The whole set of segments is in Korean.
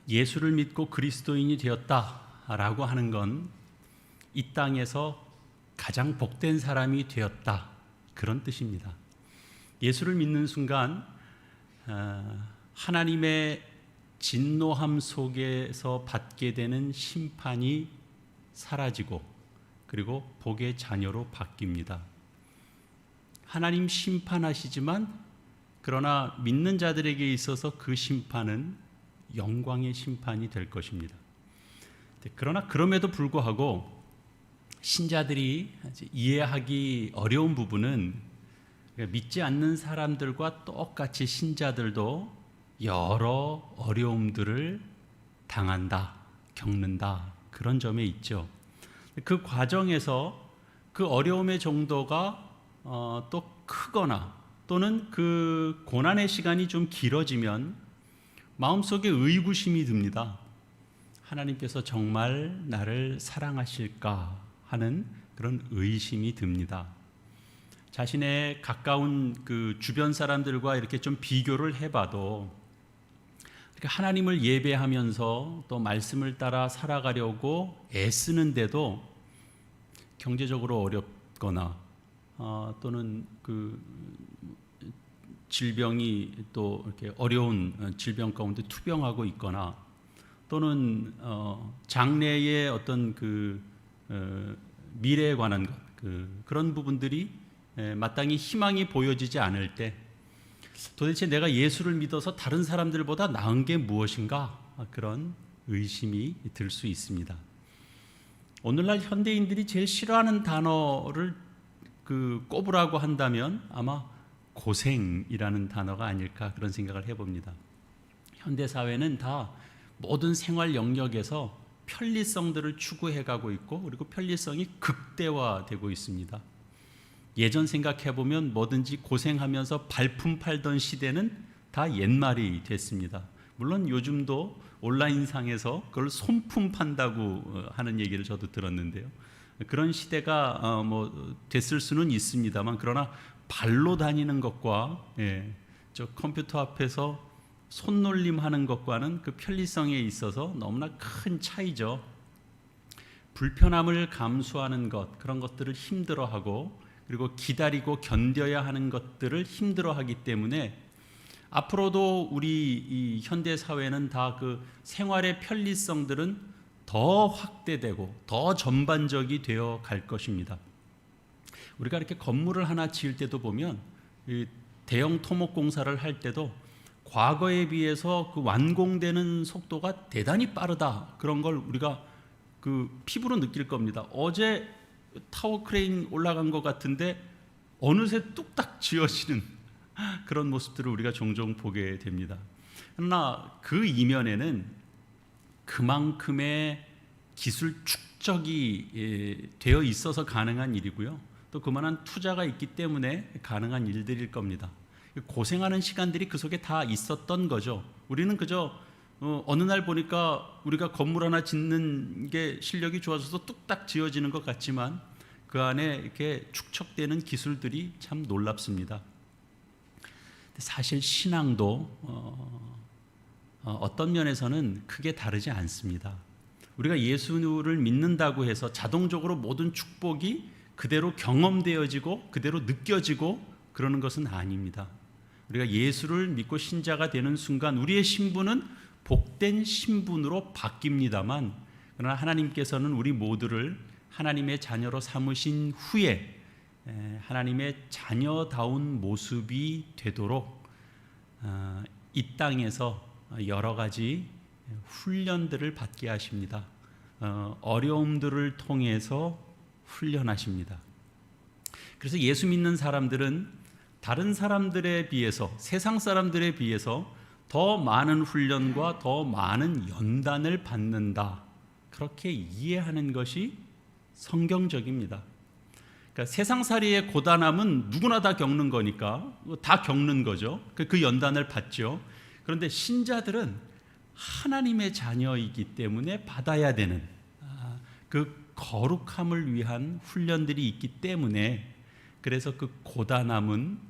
예수를 믿고 그리스도인이 되었다라고 하는 건 이 땅에서 가장 복된 사람이 되었다, 그런 뜻입니다. 예수를 믿는 순간 하나님의 진노함 속에서 받게 되는 심판이 사라지고 그리고 복의 자녀로 바뀝니다. 하나님 심판하시지만 그러나 믿는 자들에게 있어서 그 심판은 영광의 심판이 될 것입니다. 그러나 그럼에도 불구하고 신자들이 이해하기 어려운 부분은 믿지 않는 사람들과 똑같이 신자들도 여러 어려움들을 당한다, 겪는다, 그런 점에 있죠. 그 과정에서 그 어려움의 정도가 또 크거나 또는 그 고난의 시간이 좀 길어지면 마음속에 의구심이 듭니다. 하나님께서 정말 나를 사랑하실까 하는 그런 의심이 듭니다. 자신의 가까운 그 주변 사람들과 이렇게 좀 비교를 해봐도 하나님을 예배하면서 또 말씀을 따라 살아가려고 애쓰는데도 경제적으로 어렵거나 또는 그 질병이 또 이렇게 어려운 질병 가운데 투병하고 있거나 또는 장래의 어떤 그 미래에 관한 것, 그런 부분들이 마땅히 희망이 보여지지 않을 때 도대체 내가 예수를 믿어서 다른 사람들보다 나은 게 무엇인가, 그런 의심이 들 수 있습니다. 오늘날 현대인들이 제일 싫어하는 단어를 꼽으라고 한다면 아마 고생이라는 단어가 아닐까, 그런 생각을 해봅니다. 현대사회는 다 모든 생활 영역에서 편리성들을 추구해가고 있고 그리고 편리성이 극대화되고 있습니다. 예전 생각해보면 뭐든지 고생하면서 발품 팔던 시대는 다 옛말이 됐습니다. 물론 요즘도 온라인상에서 그걸 손품 판다고 하는 얘기를 저도 들었는데요. 그런 시대가 됐을 수는 있습니다만 그러나 발로 다니는 것과 저 컴퓨터 앞에서 손놀림하는 것과는 그 편리성에 있어서 너무나 큰 차이죠. 불편함을 감수하는 것, 그런 것들을 힘들어하고 그리고 기다리고 견뎌야 하는 것들을 힘들어하기 때문에 앞으로도 우리 이 현대 사회는 다 그 생활의 편리성들은 더 확대되고 더 전반적이 되어 갈 것입니다. 우리가 이렇게 건물을 하나 지을 때도 보면 대형 토목 공사를 할 때도 과거에 비해서 그 완공되는 속도가 대단히 빠르다, 그런 걸 우리가 그 피부로 느낄 겁니다. 어제 타워 크레인 올라간 것 같은데 어느새 뚝딱 지어지는 그런 모습들을 우리가 종종 보게 됩니다. 그러나 그 이면에는 그만큼의 기술 축적이 되어 있어서 가능한 일이고요, 또 그만한 투자가 있기 때문에 가능한 일들일 겁니다. 고생하는 시간들이 그 속에 다 있었던 거죠. 우리는 그저 어느 날 보니까 우리가 건물 하나 짓는 게 실력이 좋아져서 뚝딱 지어지는 것 같지만 그 안에 이렇게 축적되는 기술들이 참 놀랍습니다. 사실 신앙도 어떤 면에서는 크게 다르지 않습니다. 우리가 예수를 믿는다고 해서 자동적으로 모든 축복이 그대로 경험되어지고 그대로 느껴지고 그러는 것은 아닙니다. 우리가 예수를 믿고 신자가 되는 순간 우리의 신분은 복된 신분으로 바뀝니다만 그러나 하나님께서는 우리 모두를 하나님의 자녀로 삼으신 후에 하나님의 자녀다운 모습이 되도록 이 땅에서 여러 가지 훈련들을 받게 하십니다. 어려움들을 통해서 훈련하십니다. 그래서 예수 믿는 사람들은 다른 사람들에 비해서, 세상 사람들에 비해서 더 많은 훈련과 더 많은 연단을 받는다, 그렇게 이해하는 것이 성경적입니다. 그러니까 세상살이의 고단함은 누구나 다 겪는 거니까 다 겪는 거죠. 그 연단을 받죠. 그런데 신자들은 하나님의 자녀이기 때문에 받아야 되는 그 거룩함을 위한 훈련들이 있기 때문에 그래서 그 고단함은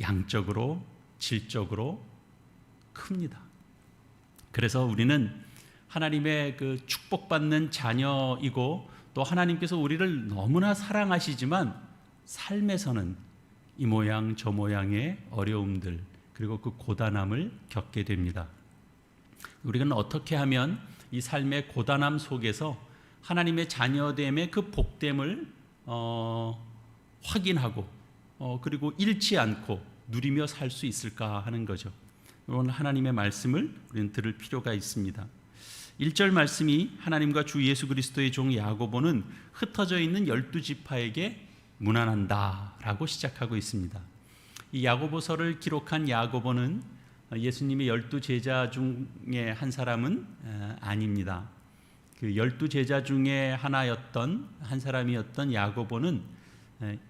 양적으로 질적으로 큽니다. 그래서 우리는 하나님의 그 축복받는 자녀이고 또 하나님께서 우리를 너무나 사랑하시지만 삶에서는 이 모양 저 모양의 어려움들 그리고 그 고단함을 겪게 됩니다. 우리는 어떻게 하면 이 삶의 고단함 속에서 하나님의 자녀됨의 그 복됨을 확인하고 그리고 잃지 않고 누리며 살 수 있을까 하는 거죠. 오늘 하나님의 말씀을 우리는 들을 필요가 있습니다. 1절 말씀이 하나님과 주 예수 그리스도의 종 야고보는 흩어져 있는 12지파에게 문안한다 라고 시작하고 있습니다. 이 야고보서를 기록한 야고보는 예수님의 12제자 중에 한 사람은 아닙니다. 그 12제자 중에 하나였던 한 사람이었던 야고보는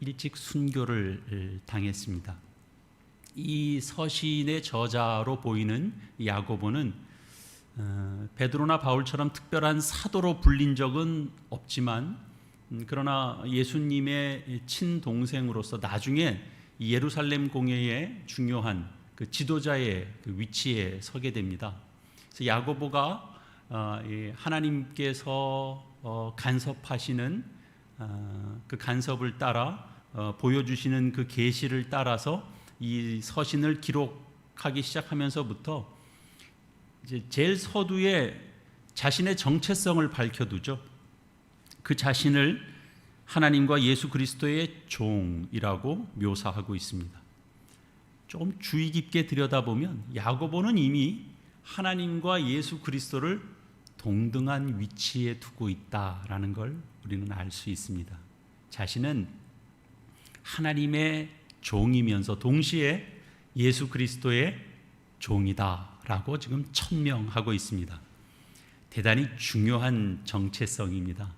일찍 순교를 당했습니다. 이 서신의 저자로 보이는 야고보는 베드로나 바울처럼 특별한 사도로 불린 적은 없지만 그러나 예수님의 친동생으로서 나중에 예루살렘 공회의 중요한 그 지도자의 그 위치에 서게 됩니다. 그래서 야고보가 하나님께서 간섭하시는 그 간섭을 따라 보여주시는 그 계시를 따라서 이 서신을 기록하기 시작하면서부터 이제 제일 서두에 자신의 정체성을 밝혀두죠. 그 자신을 하나님과 예수 그리스도의 종이라고 묘사하고 있습니다. 조금 주의 깊게 들여다보면 야고보는 이미 하나님과 예수 그리스도를 동등한 위치에 두고 있다라는 걸 우리는 알 수 있습니다. 자신은 하나님의 종이면서 동시에 예수 그리스도의 종이다라고 지금 천명하고 있습니다. 대단히 중요한 정체성입니다.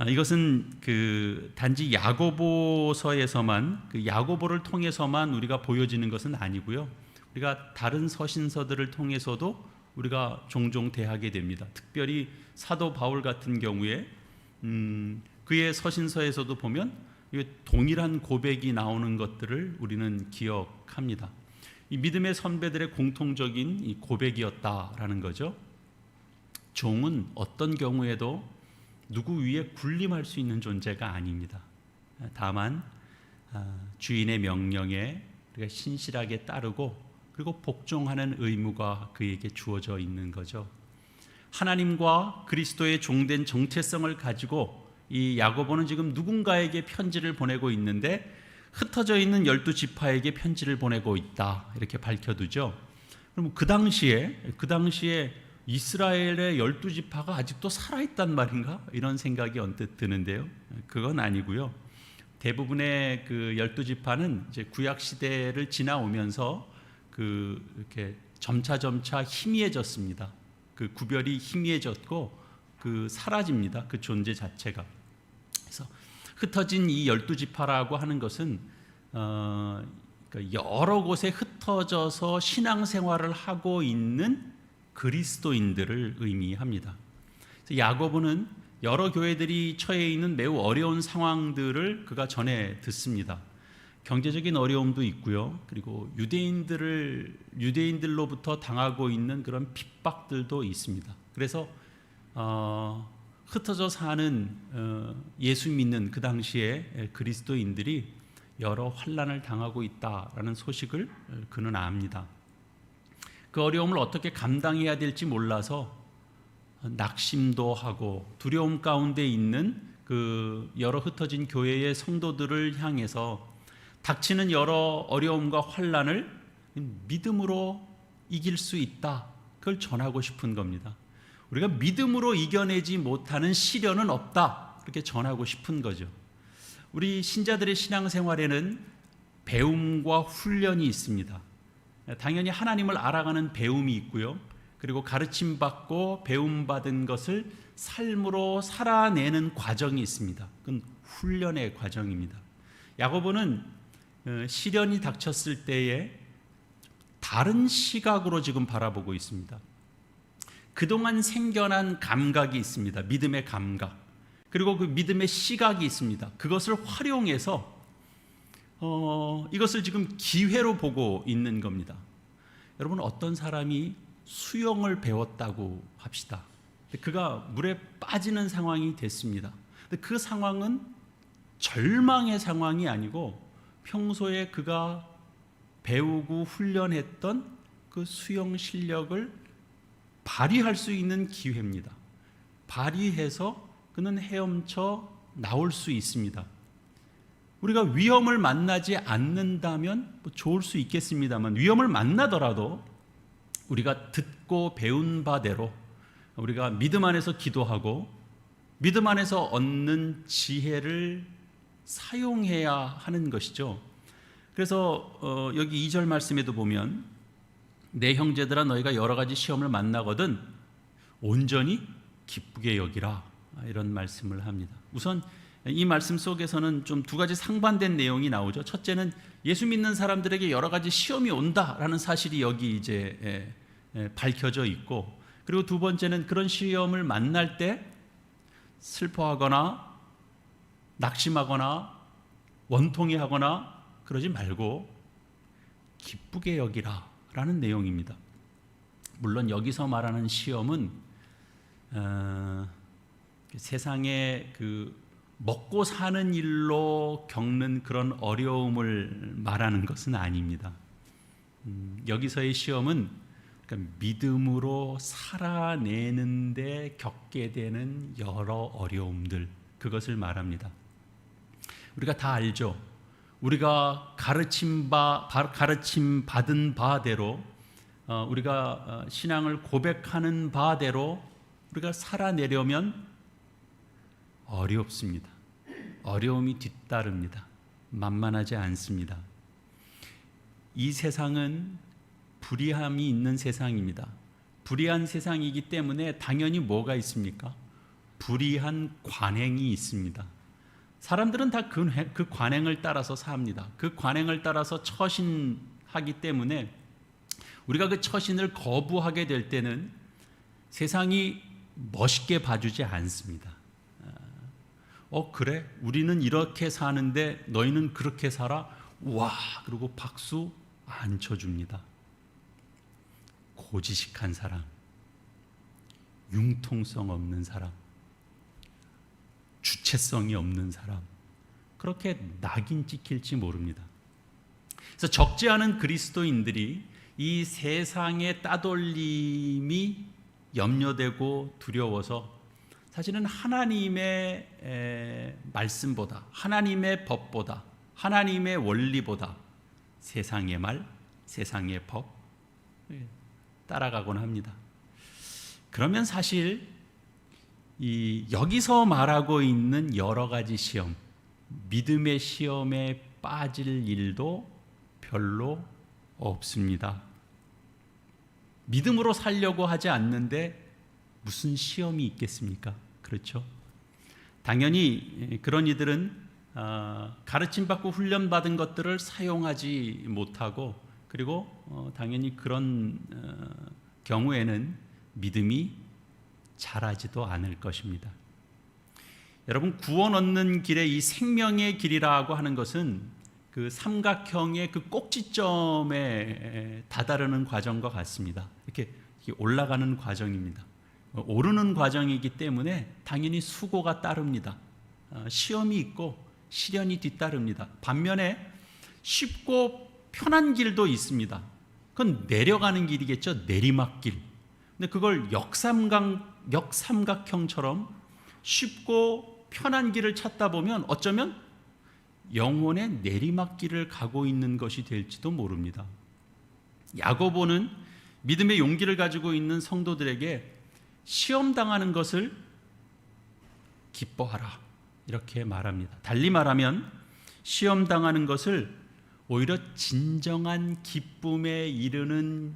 이것은 그 단지 야고보서에서만 그 야고보를 통해서만 우리가 보여지는 것은 아니고요. 우리가 다른 서신서들을 통해서도 우리가 종종 대하게 됩니다. 특별히 사도 바울 같은 경우에 그의 서신서에서도 보면 동일한 고백이 나오는 것들을 우리는 기억합니다. 이 믿음의 선배들의 공통적인 이 고백이었다라는 거죠. 종은 어떤 경우에도 누구 위에 군림할 수 있는 존재가 아닙니다. 다만 주인의 명령에 우리가 신실하게 따르고 그리고 복종하는 의무가 그에게 주어져 있는 거죠. 하나님과 그리스도의 종된 정체성을 가지고 이 야고보는 지금 누군가에게 편지를 보내고 있는데 흩어져 있는 12지파에게 편지를 보내고 있다 이렇게 밝혀두죠. 그럼 그 당시에 이스라엘의 12지파가 아직도 살아있단 말인가? 이런 생각이 언뜻 드는데요. 그건 아니고요. 대부분의 그 12지파는 이제 구약 시대를 지나오면서 이렇게 점차 희미해졌습니다. 그 구별이 희미해졌고 그 사라집니다. 그 존재 자체가. 그래서 흩어진 이 12지파라고 하는 것은 여러 곳에 흩어져서 신앙생활을 하고 있는 그리스도인들을 의미합니다. 그래서 야고보는 여러 교회들이 처해 있는 매우 어려운 상황들을 그가 전해 듣습니다. 경제적인 어려움도 있고요. 그리고 유대인들로부터 당하고 있는 그런 핍박들도 있습니다. 그래서 흩어져 사는 예수 믿는 그 당시에 그리스도인들이 여러 환난을 당하고 있다라는 소식을 그는 압니다. 그 어려움을 어떻게 감당해야 될지 몰라서 낙심도 하고 두려움 가운데 있는 그 여러 흩어진 교회의 성도들을 향해서 닥치는 여러 어려움과 환난을 믿음으로 이길 수 있다. 그걸 전하고 싶은 겁니다. 우리가 믿음으로 이겨내지 못하는 시련은 없다. 그렇게 전하고 싶은 거죠. 우리 신자들의 신앙생활에는 배움과 훈련이 있습니다. 당연히 하나님을 알아가는 배움이 있고요. 그리고 가르침받고 배움받은 것을 삶으로 살아내는 과정이 있습니다. 그건 훈련의 과정입니다. 야고보는 시련이 닥쳤을 때에 다른 시각으로 지금 바라보고 있습니다. 그동안 생겨난 감각이 있습니다. 믿음의 감각. 그리고 그 믿음의 시각이 있습니다. 그것을 활용해서 이것을 지금 기회로 보고 있는 겁니다. 여러분, 어떤 사람이 수영을 배웠다고 합시다. 그가 물에 빠지는 상황이 됐습니다. 근데 그 상황은 절망의 상황이 아니고 평소에 그가 배우고 훈련했던 그 수영 실력을 발휘할 수 있는 기회입니다. 발휘해서 그는 헤엄쳐 나올 수 있습니다. 우리가 위험을 만나지 않는다면 좋을 수 있겠습니다만, 위험을 만나더라도 우리가 듣고 배운 바대로 우리가 믿음 안에서 기도하고 믿음 안에서 얻는 지혜를 사용해야 하는 것이죠. 그래서 여기 2절 말씀에도 보면 내 형제들아 너희가 여러 가지 시험을 만나거든 온전히 기쁘게 여기라, 이런 말씀을 합니다. 우선 이 말씀 속에서는 좀 두 가지 상반된 내용이 나오죠. 첫째는 예수 믿는 사람들에게 여러 가지 시험이 온다라는 사실이 여기 이제 밝혀져 있고, 그리고 두 번째는 그런 시험을 만날 때 슬퍼하거나 낙심하거나 원통해하거나 그러지 말고 기쁘게 여기라 라는 내용입니다. 물론 여기서 말하는 시험은 세상에 그 먹고 사는 일로 겪는 그런 어려움을 말하는 것은 아닙니다. 여기서의 시험은 그러니까 믿음으로 살아내는데 겪게 되는 여러 어려움들, 그것을 말합니다. 우리가 다 알죠. 우리가 가르침 받은 바대로 우리가 신앙을 고백하는 바대로 우리가 살아내려면 어렵습니다. 어려움이 뒤따릅니다. 만만하지 않습니다. 이 세상은 불의함이 있는 세상입니다. 불의한 세상이기 때문에 당연히 뭐가 있습니까? 불의한 관행이 있습니다. 사람들은 다 그 관행을 따라서 삽니다. 그 관행을 따라서 처신하기 때문에 우리가 그 처신을 거부하게 될 때는 세상이 멋있게 봐주지 않습니다. 그래? 우리는 이렇게 사는데 너희는 그렇게 살아? 와! 그리고 박수 안 쳐줍니다. 고지식한 사람, 융통성 없는 사람, 주체성이 없는 사람, 그렇게 낙인 찍힐지 모릅니다. 그래서 적지 않은 그리스도인들이 이 세상의 따돌림이 염려되고 두려워서 사실은 하나님의 말씀보다, 하나님의 법보다, 하나님의 원리보다 세상의 말, 세상의 법 따라가곤 합니다. 그러면 사실 여기서 말하고 있는 여러 가지 시험, 믿음의 시험에 빠질 일도 별로 없습니다. 믿음으로 살려고 하지 않는데 무슨 시험이 있겠습니까? 그렇죠? 당연히 그런 이들은 가르침받고 훈련받은 것들을 사용하지 못하고, 그리고 당연히 그런 경우에는 믿음이 자라지도 않을 것입니다. 여러분, 구원 얻는 길에 이 생명의 길이라고 하는 것은 그 삼각형의 그 꼭지점에 다다르는 과정과 같습니다. 이렇게 올라가는 과정입니다. 오르는 과정이기 때문에 당연히 수고가 따릅니다. 시험이 있고 시련이 뒤따릅니다. 반면에 쉽고 편한 길도 있습니다. 그건 내려가는 길이겠죠. 내리막길. 근데 그걸 역삼각형처럼 쉽고 편한 길을 찾다 보면 어쩌면 영혼의 내리막길을 가고 있는 것이 될지도 모릅니다. 야고보는 믿음의 용기를 가지고 있는 성도들에게 시험당하는 것을 기뻐하라, 이렇게 말합니다. 달리 말하면 시험당하는 것을 오히려 진정한 기쁨에 이르는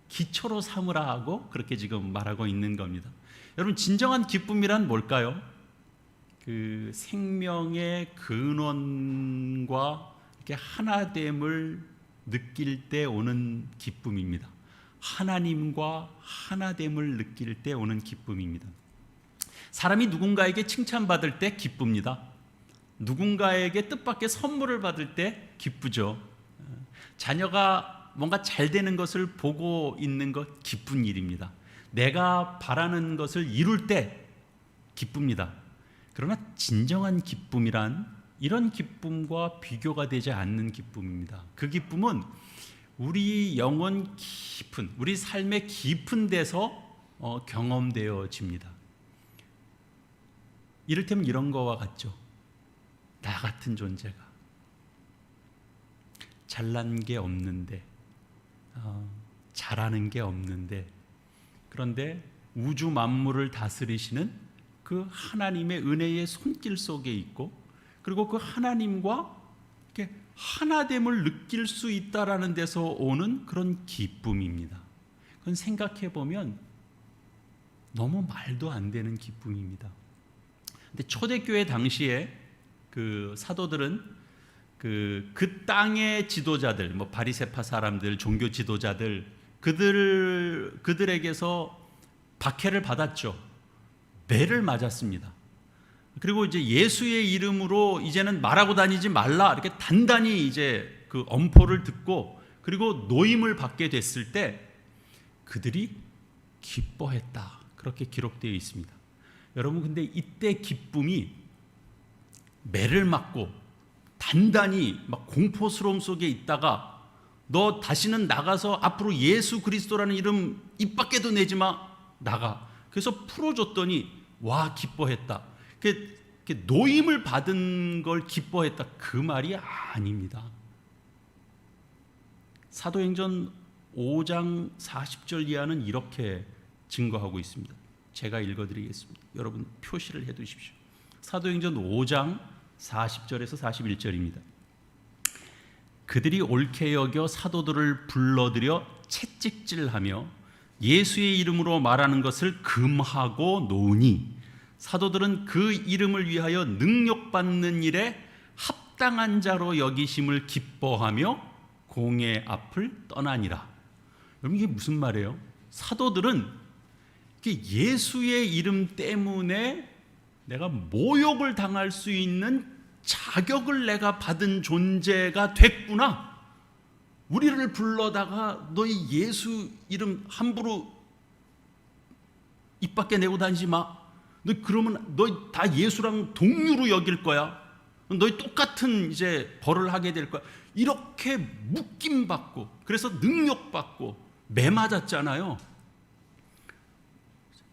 기초로 삼으라 하고 그렇게 지금 말하고 있는 겁니다. 여러분, 진정한 기쁨이란 뭘까요? 그 생명의 근원과 이렇게 하나됨을 느낄 때 오는 기쁨입니다. 하나님과 하나됨을 느낄 때 오는 기쁨입니다. 사람이 누군가에게 칭찬받을 때 기쁩니다. 누군가에게 뜻밖의 선물을 받을 때 기쁘죠. 자녀가 뭔가 잘 되는 것을 보고 있는 것 기쁜 일입니다. 내가 바라는 것을 이룰 때 기쁩니다. 그러나 진정한 기쁨이란 이런 기쁨과 비교가 되지 않는 기쁨입니다. 그 기쁨은 우리 영혼 깊은, 우리 삶의 깊은 데서 경험되어집니다. 이를테면 이런 거와 같죠. 나 같은 존재가 잘난 게 없는데, 잘하는 게 없는데, 그런데 우주 만물을 다스리시는 그 하나님의 은혜의 손길 속에 있고, 그리고 그 하나님과 이렇게 하나됨을 느낄 수 있다라는 데서 오는 그런 기쁨입니다. 그건 생각해 보면 너무 말도 안 되는 기쁨입니다. 근데 초대교회 당시에 그 사도들은 그 땅의 지도자들, 뭐 바리새파 사람들, 종교 지도자들, 그들에게서 박해를 받았죠. 매를 맞았습니다. 그리고 이제 예수의 이름으로 이제는 말하고 다니지 말라, 이렇게 단단히 이제 그 엄포를 듣고, 그리고 노임을 받게 됐을 때 그들이 기뻐했다, 그렇게 기록되어 있습니다. 여러분, 근데 이때 기쁨이 매를 맞고 단단히 막 공포스러움 속에 있다가 너 다시는 나가서 앞으로 예수 그리스도라는 이름 입 밖에도 내지 마, 나가. 그래서 풀어줬더니 와 기뻐했다. 노임을 받은 걸 기뻐했다, 그 말이 아닙니다. 사도행전 5장 40절 이하는 이렇게 증거하고 있습니다. 제가 읽어드리겠습니다. 여러분 표시를 해두십시오. 사도행전 5장 40절에서 41절입니다. 그들이 옳게 여겨 사도들을 불러들여 채찍질하며 예수의 이름으로 말하는 것을 금하고 놓으니 사도들은 그 이름을 위하여 능력받는 일에 합당한 자로 여기심을 기뻐하며 공회 앞을 떠나니라. 여러분, 이게 무슨 말이에요? 사도들은 예수의 이름 때문에 내가 모욕을 당할 수 있는 자격을 내가 받은 존재가 됐구나. 우리를 불러다가 너희 예수 이름 함부로 입 밖에 내고 다니지 마. 너 그러면 너 다 예수랑 동류로 여길 거야. 너희 똑같은 이제 벌을 하게 될 거야. 이렇게 묶임 받고, 그래서 능력 받고 매 맞았잖아요.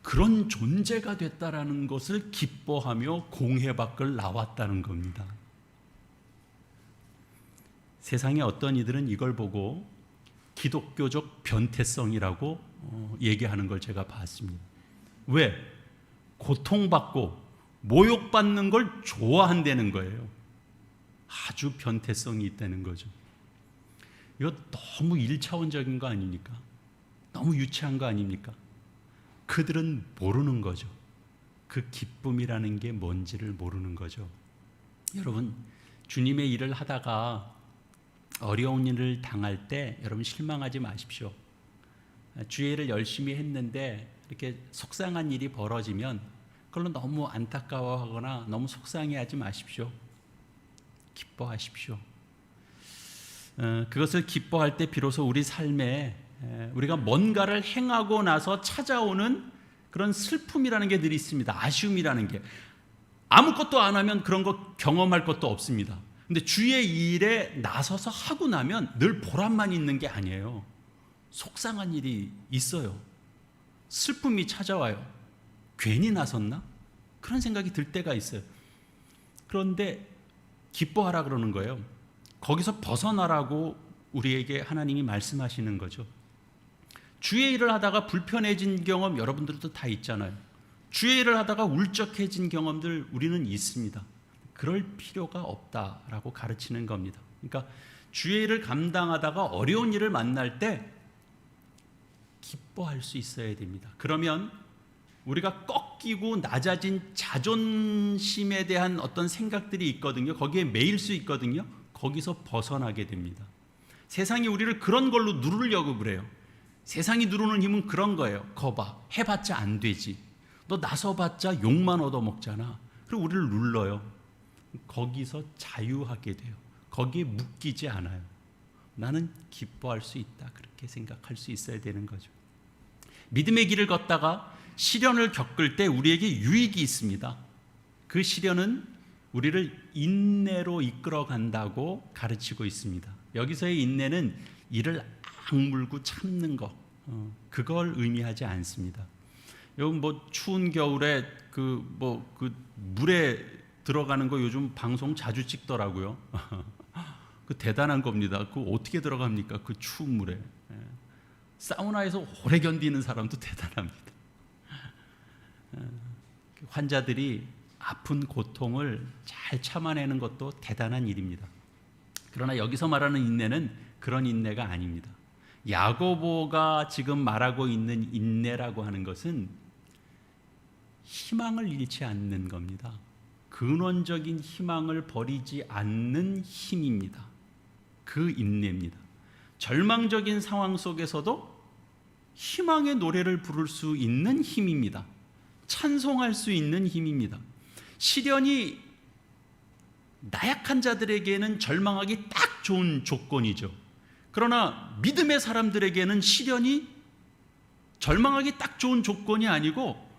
그런 존재가 됐다라는 것을 기뻐하며 공회 밖을 나왔다는 겁니다. 세상에 어떤 이들은 이걸 보고 기독교적 변태성이라고 얘기하는 걸 제가 봤습니다. 왜? 고통받고 모욕받는 걸 좋아한다는 거예요. 아주 변태성이 있다는 거죠. 이거 너무 1차원적인 거 아닙니까? 너무 유치한 거 아닙니까? 그들은 모르는 거죠. 그 기쁨이라는 게 뭔지를 모르는 거죠. 여러분, 주님의 일을 하다가 어려운 일을 당할 때 여러분 실망하지 마십시오. 주의 일을 열심히 했는데 이렇게 속상한 일이 벌어지면 그걸로 너무 안타까워하거나 너무 속상해하지 마십시오. 기뻐하십시오. 그것을 기뻐할 때 비로소 우리 삶에 우리가 뭔가를 행하고 나서 찾아오는 그런 슬픔이라는 게 늘 있습니다. 아쉬움이라는 게. 아무것도 안 하면 그런 거 경험할 것도 없습니다. 근데 주의 일에 나서서 하고 나면 늘 보람만 있는 게 아니에요. 속상한 일이 있어요. 슬픔이 찾아와요. 괜히 나섰나? 그런 생각이 들 때가 있어요. 그런데 기뻐하라 그러는 거예요. 거기서 벗어나라고 우리에게 하나님이 말씀하시는 거죠. 주의 일을 하다가 불편해진 경험 여러분들도 다 있잖아요. 주의 일을 하다가 울적해진 경험들 우리는 있습니다. 그럴 필요가 없다라고 가르치는 겁니다. 그러니까 주의 일을 감당하다가 어려운 일을 만날 때 기뻐할 수 있어야 됩니다. 그러면 우리가 꺾이고 낮아진 자존심에 대한 어떤 생각들이 있거든요. 거기에 매일 수 있거든요. 거기서 벗어나게 됩니다. 세상이 우리를 그런 걸로 누르려고 그래요. 세상이 누르는 힘은 그런 거예요. 거봐, 해봤자 안 되지. 너 나서봤자 욕만 얻어먹잖아. 그리고 우리를 눌러요. 거기서 자유하게 돼요. 거기에 묶이지 않아요. 나는 기뻐할 수 있다. 그렇게 생각할 수 있어야 되는 거죠. 믿음의 길을 걷다가 시련을 겪을 때 우리에게 유익이 있습니다. 그 시련은 우리를 인내로 이끌어 간다고 가르치고 있습니다. 여기서의 인내는 이를 악물고 참는 것, 그걸 의미하지 않습니다. 여러분 뭐 추운 겨울에 그 물에 들어가는 거 요즘 방송 자주 찍더라고요. 그 대단한 겁니다. 그 어떻게 들어갑니까? 그 추운 물에. 사우나에서 오래 견디는 사람도 대단합니다. 환자들이 아픈 고통을 잘 참아내는 것도 대단한 일입니다. 그러나 여기서 말하는 인내는 그런 인내가 아닙니다. 야고보가 지금 말하고 있는 인내라고 하는 것은 희망을 잃지 않는 겁니다. 근원적인 희망을 버리지 않는 힘입니다. 그 인내입니다. 절망적인 상황 속에서도 희망의 노래를 부를 수 있는 힘입니다. 찬송할 수 있는 힘입니다. 시련이 나약한 자들에게는 절망하기 딱 좋은 조건이죠. 그러나 믿음의 사람들에게는 시련이 절망하기 딱 좋은 조건이 아니고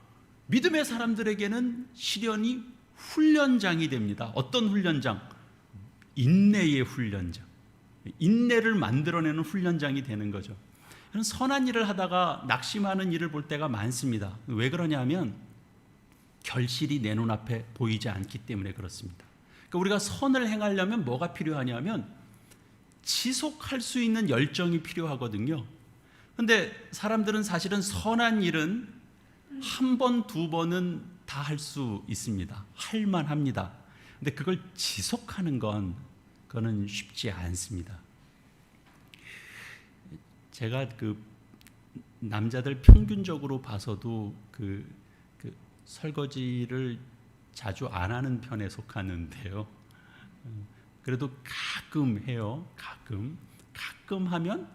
믿음의 사람들에게는 시련이 훈련장이 됩니다. 어떤 훈련장? 인내의 훈련장. 인내를 만들어내는 훈련장이 되는 거죠. 선한 일을 하다가 낙심하는 일을 볼 때가 많습니다. 왜 그러냐면 결실이 내 눈앞에 보이지 않기 때문에 그렇습니다. 그러니까 우리가 선을 행하려면 뭐가 필요하냐면 지속할 수 있는 열정이 필요하거든요. 그런데 사람들은 사실은 선한 일은 한 번, 두 번은 다 할 수 있습니다. 할 만합니다. 근데 그걸 지속하는 그거는 쉽지 않습니다. 제가 그 남자들 평균적으로 봐서도 그 설거지를 자주 안 하는 편에 속하는데요. 그래도 가끔 해요. 가끔 하면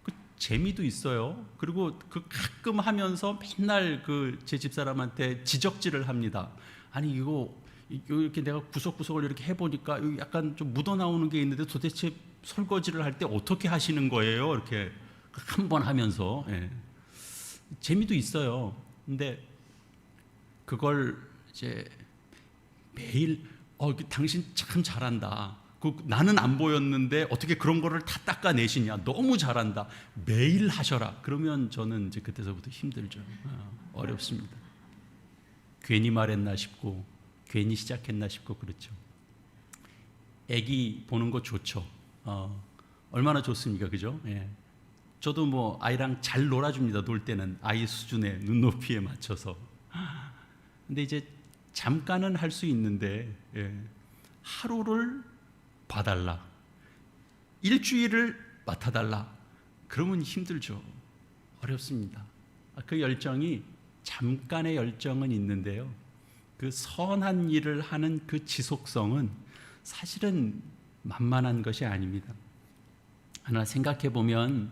그 재미도 있어요. 그리고 그 가끔 하면서 맨날 그 제 집사람한테 지적질을 합니다. 아니 이거 이렇게 내가 구석구석을 이렇게 해보니까 약간 좀 묻어나오는 게 있는데 도대체 설거지를 할 때 어떻게 하시는 거예요? 이렇게 한 번 하면서. 재미도 있어요. 근데 그걸 이제 매일 당신 참 잘한다. 나는 안 보였는데 어떻게 그런 거를 다 닦아내시냐. 너무 잘한다. 매일 하셔라. 그러면 저는 이제 그때서부터 힘들죠. 어렵습니다. 괜히 말했나 싶고 괜히 시작했나 싶고 그렇죠. 애기 보는 거 좋죠. 얼마나 좋습니까, 그죠? 저도 뭐 아이랑 잘 놀아줍니다. 놀 때는 아이 수준의 눈높이에 맞춰서. 근데 이제 잠깐은 할 수 있는데 하루를 봐달라, 일주일을 맡아달라. 그러면 힘들죠. 어렵습니다. 그 열정이 잠깐의 열정은 있는데요. 그 선한 일을 하는 그 지속성은 사실은 만만한 것이 아닙니다. 하나 생각해 보면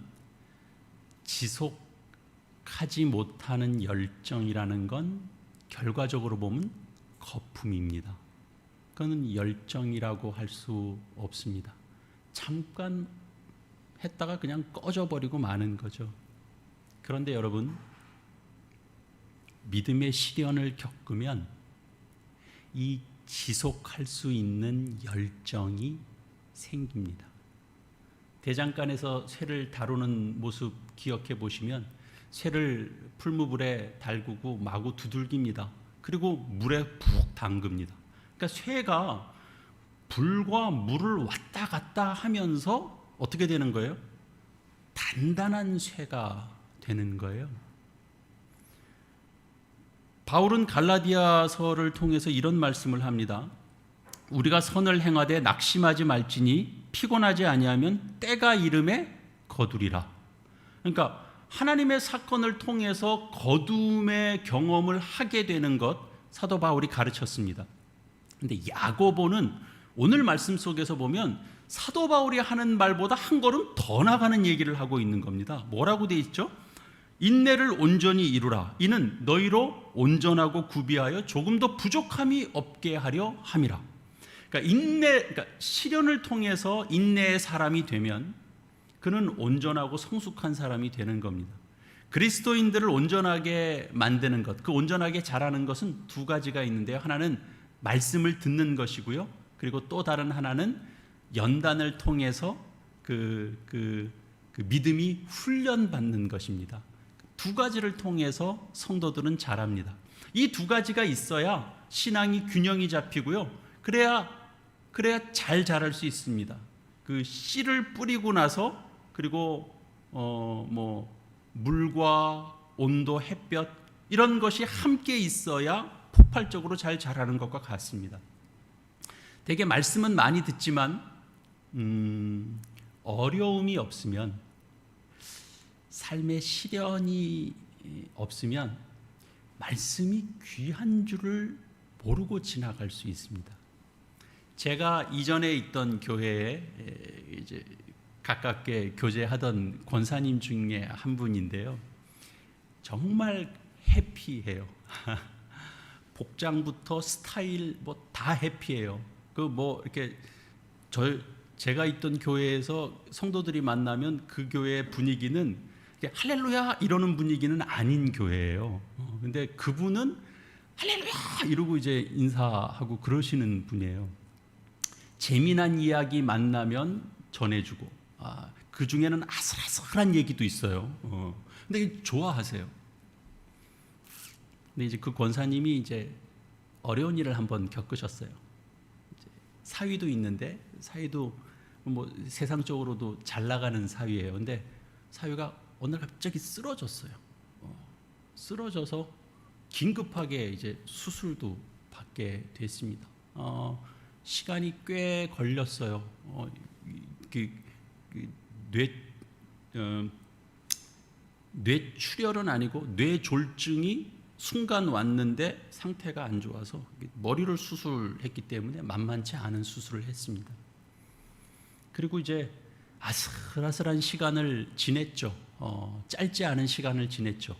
지속하지 못하는 열정이라는 건 결과적으로 보면 거품입니다. 그거는 열정이라고 할 수 없습니다. 잠깐 했다가 그냥 꺼져버리고 마는 거죠. 그런데 여러분, 믿음의 시련을 겪으면 이 지속할 수 있는 열정이 생깁니다. 대장간에서 쇠를 다루는 모습 기억해 보시면 쇠를 풀무불에 달구고 마구 두들깁니다. 그리고 물에 푹 담급니다. 그러니까 쇠가 불과 물을 왔다 갔다 하면서 어떻게 되는 거예요? 단단한 쇠가 되는 거예요. 바울은 갈라디아서를 통해서 이런 말씀을 합니다. 우리가 선을 행하되 낙심하지 말지니 피곤하지 아니하면 때가 이름에 거두리라. 그러니까 하나님의 사건을 통해서 거둠의 경험을 하게 되는 것, 사도 바울이 가르쳤습니다. 그런데 야고보는 오늘 말씀 속에서 보면 사도 바울이 하는 말보다 한 걸음 더 나가는 얘기를 하고 있는 겁니다. 뭐라고 돼 있죠? 인내를 온전히 이루라. 이는 너희로 온전하고 구비하여 조금도 부족함이 없게 하려 함이라. 그러니까 그러니까 시련을 통해서 인내의 사람이 되면 그는 온전하고 성숙한 사람이 되는 겁니다. 그리스도인들을 온전하게 만드는 것, 그 온전하게 자라는 것은 두 가지가 있는데요. 하나는 말씀을 듣는 것이고요. 그리고 또 다른 하나는 연단을 통해서 그 믿음이 훈련받는 것입니다. 두 가지를 통해서 성도들은 자랍니다. 이 두 가지가 있어야 신앙이 균형이 잡히고요. 그래야 잘 자랄 수 있습니다. 그 씨를 뿌리고 나서 그리고 물과 온도, 햇볕 이런 것이 함께 있어야 폭발적으로 잘 자라는 것과 같습니다. 되게 말씀은 많이 듣지만 어려움이 없으면, 삶의 시련이 없으면 말씀이 귀한 줄을 모르고 지나갈 수 있습니다. 제가 이전에 있던 교회에 이제 가깝게 교제하던 권사님 중에 한 분인데요. 정말 해피해요. 복장부터 스타일 다 해피해요. 이렇게 제가 있던 교회에서 성도들이 만나면 그 교회의 분위기는 할렐루야 이러는 분위기는 아닌 교회예요. 근데 그분은 할렐루야 이러고 이제 인사하고 그러시는 분이에요. 재미난 이야기 만나면 전해주고, 그 중에는 아슬아슬한 얘기도 있어요. 근데 좋아하세요. 근데 이제 그 권사님이 이제 어려운 일을 한번 겪으셨어요. 사위도 있는데, 사위도 세상적으로도 잘 나가는 사위예요. 근데 사위가 어느 날 갑자기 쓰러졌어요. 쓰러져서 긴급하게 이제 수술도 받게 됐습니다. 시간이 꽤 걸렸어요. 뇌출혈은 아니고 뇌졸중이 순간 왔는데 상태가 안 좋아서 머리를 수술했기 때문에 만만치 않은 수술을 했습니다. 그리고 이제 아슬아슬한 시간을 지냈죠. 짧지 않은 시간을 지냈죠.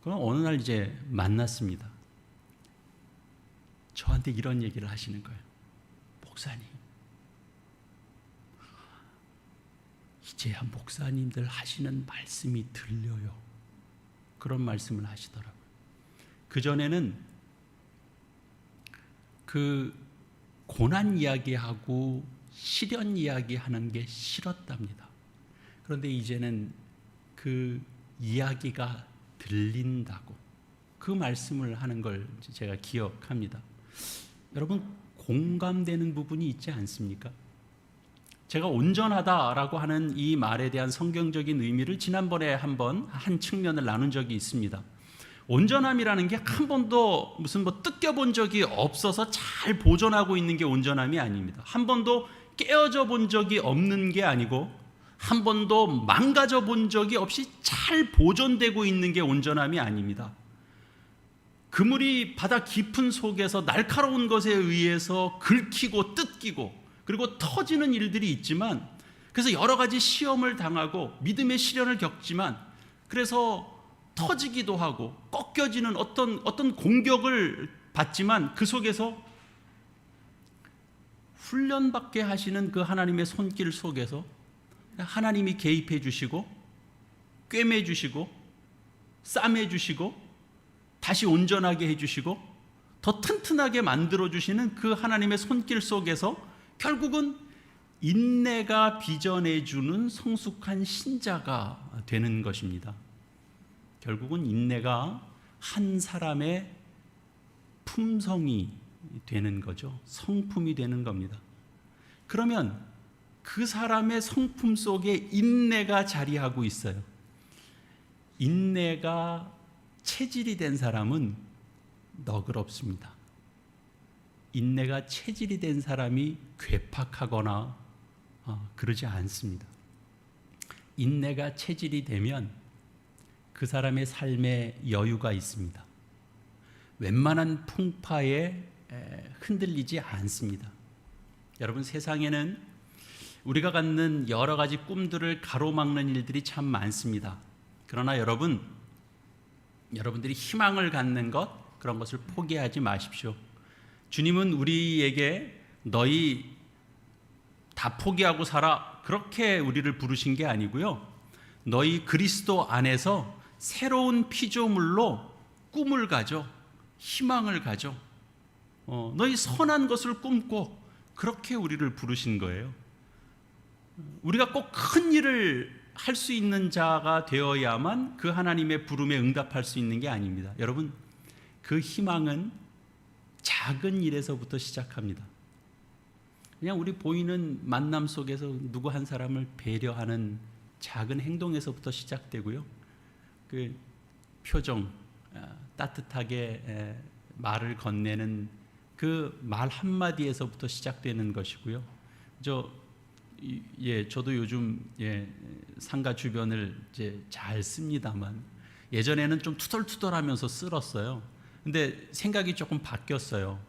그럼 어느 날 이제 만났습니다. 저한테 이런 얘기를 하시는 거예요. 목사님, 이제야 목사님들 하시는 말씀이 들려요. 그런 말씀을 하시더라고요. 그전에는 그 고난 이야기하고 시련 이야기하는 게 싫었답니다. 그런데 이제는 그 이야기가 들린다고 그 말씀을 하는 걸 제가 기억합니다. 여러분, 공감되는 부분이 있지 않습니까? 제가 온전하다라고 하는 이 말에 대한 성경적인 의미를 지난번에 한번 한 측면을 나눈 적이 있습니다. 온전함이라는 게 한 번도 뜯겨본 적이 없어서 잘 보존하고 있는 게 온전함이 아닙니다. 한 번도 깨어져 본 적이 없는 게 아니고 한 번도 망가져 본 적이 없이 잘 보존되고 있는 게 온전함이 아닙니다. 그물이 바다 깊은 속에서 날카로운 것에 의해서 긁히고 뜯기고 그리고 터지는 일들이 있지만, 그래서 여러 가지 시험을 당하고 믿음의 시련을 겪지만, 그래서 터지기도 하고 꺾여지는 어떤 공격을 받지만 그 속에서 훈련받게 하시는 그 하나님의 손길 속에서 하나님이 개입해 주시고 꿰매 주시고 싸매 주시고 다시 온전하게 해주시고 더 튼튼하게 만들어 주시는 그 하나님의 손길 속에서 결국은 인내가 빚어내 주는 성숙한 신자가 되는 것입니다. 결국은 인내가 한 사람의 품성이 되는 거죠. 성품이 되는 겁니다. 그러면 그 사람의 성품 속에 인내가 자리하고 있어요. 인내가 체질이 된 사람은 너그럽습니다. 인내가 체질이 된 사람이 괴팍하거나 그러지 않습니다. 인내가 체질이 되면 그 사람의 삶에 여유가 있습니다. 웬만한 풍파에 흔들리지 않습니다. 여러분, 세상에는 우리가 갖는 여러 가지 꿈들을 가로막는 일들이 참 많습니다. 그러나 여러분들이 희망을 갖는 것, 그런 것을 포기하지 마십시오. 주님은 우리에게 너희 다 포기하고 살아, 그렇게 우리를 부르신 게 아니고요. 너희 그리스도 안에서 새로운 피조물로 꿈을 가져, 희망을 가져, 너희 선한 것을 꿈꿔, 그렇게 우리를 부르신 거예요. 우리가 꼭 큰 일을 할 수 있는 자가 되어야만 그 하나님의 부름에 응답할 수 있는 게 아닙니다. 여러분, 그 희망은 작은 일에서부터 시작합니다. 그냥 우리 보이는 만남 속에서 누구 한 사람을 배려하는 작은 행동에서부터 시작되고요. 그 표정, 따뜻하게 말을 건네는 그 말 한마디에서부터 시작되는 것이고요. 저도 요즘 상가 주변을 이제 잘 씁니다만 예전에는 좀 투덜투덜하면서 쓸었어요. 근데 생각이 조금 바뀌었어요.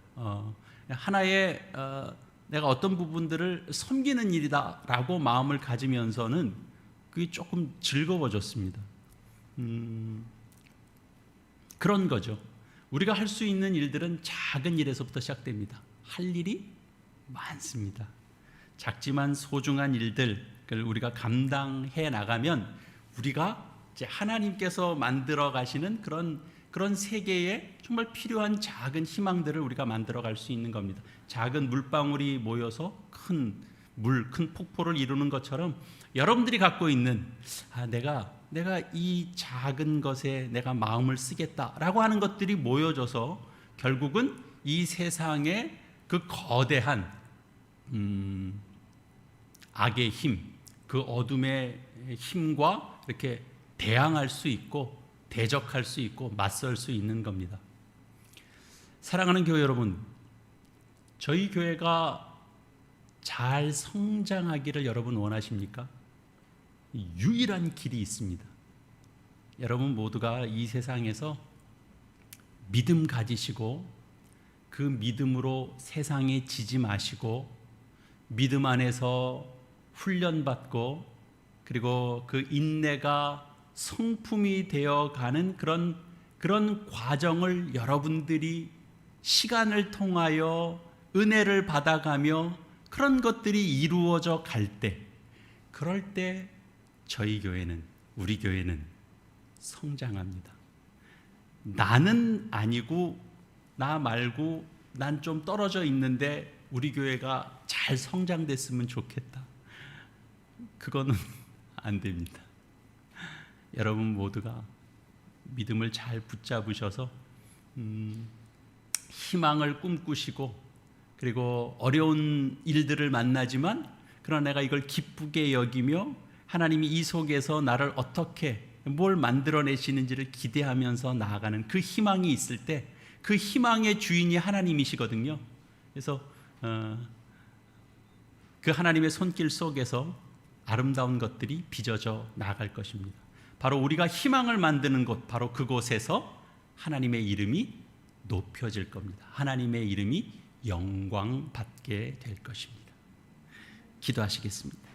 하나의 내가 어떤 부분들을 섬기는 일이다라고 마음을 가지면서는 그게 조금 즐거워졌습니다. 그런 거죠. 우리가 할 수 있는 일들은 작은 일에서부터 시작됩니다. 할 일이 많습니다. 작지만 소중한 일들을 우리가 감당해 나가면 우리가 이제 하나님께서 만들어 가시는 그런 세계에 정말 필요한 작은 희망들을 우리가 만들어 갈 수 있는 겁니다. 작은 물방울이 모여서 큰 폭포를 이루는 것처럼 여러분들이 갖고 있는 내가 이 작은 것에 내가 마음을 쓰겠다라고 하는 것들이 모여져서 결국은 이 세상의 그 거대한 악의 힘, 그 어둠의 힘과 이렇게 대항할 수 있고 대적할 수 있고 맞설 수 있는 겁니다. 사랑하는 교회 여러분, 저희 교회가 잘 성장하기를 여러분 원하십니까? 유일한 길이 있습니다. 여러분 모두가 이 세상에서 믿음 가지시고 그 믿음으로 세상에 지지 마시고 믿음 안에서 훈련받고 그리고 그 인내가 성품이 되어가는 그런 과정을 여러분들이 시간을 통하여 은혜를 받아가며 그런 것들이 이루어져 갈 때, 그럴 때 저희 교회는, 우리 교회는 성장합니다. 나는 아니고 나 말고 난 좀 떨어져 있는데 우리 교회가 잘 성장됐으면 좋겠다. 그거는 안 됩니다. 여러분 모두가 믿음을 잘 붙잡으셔서 희망을 꿈꾸시고 그리고 어려운 일들을 만나지만 그러나 내가 이걸 기쁘게 여기며 하나님이 이 속에서 나를 어떻게 뭘 만들어내시는지를 기대하면서 나아가는 그 희망이 있을 때 그 희망의 주인이 하나님이시거든요. 그래서 그 하나님의 손길 속에서 아름다운 것들이 빚어져 나갈 것입니다. 바로 우리가 희망을 만드는 곳, 바로 그곳에서 하나님의 이름이 높여질 겁니다. 하나님의 이름이 영광받게 될 것입니다. 기도하시겠습니다.